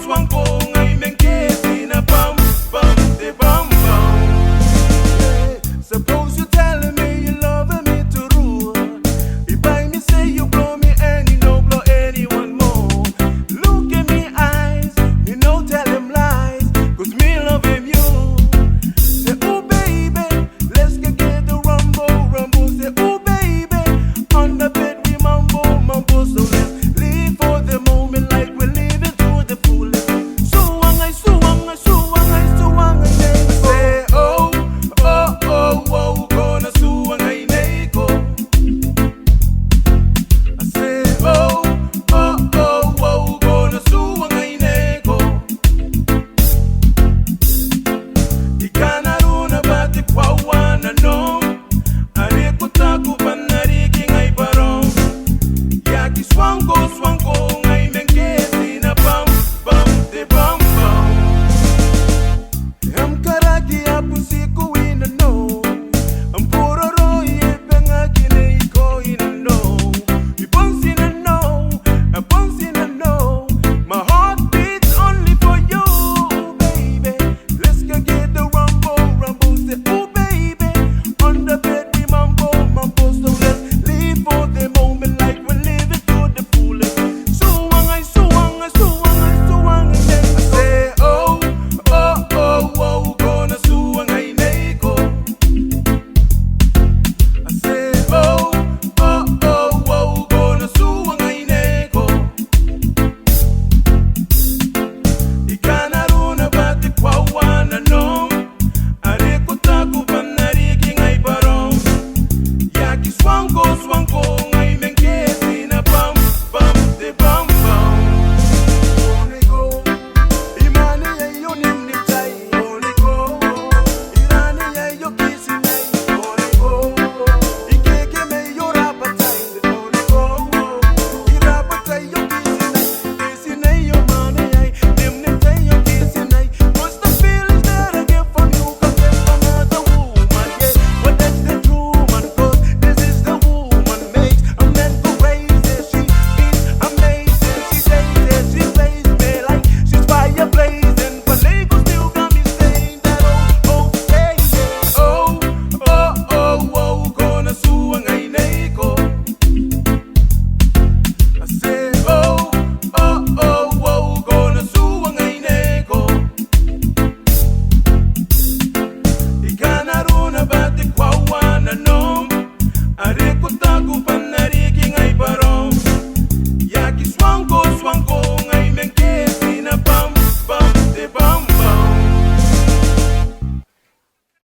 swanko ngai menkezi na bum bum de bum bum. Suppose you're telling me you loving me to rule. You buy me say you blow me and you no blow anyone more. Look in me eyes, me no tell him lies, 'cause me love him you. Say oh baby, let's get the rumble rumble. Say oh baby, on the bed we mumble mumble. So let's live for the moment like we're living through the fullest. Suwangai suwangai suwangai suwangai neko. Say oh oh oh oh, gonna suwangai neko. I say oh oh oh oh, gonna suwangai neko. Ikanaruna bati kwa wana no. Arikutaku panariki ngai barong. Yaki swanko swanko ngai menkezi na bum bum de bum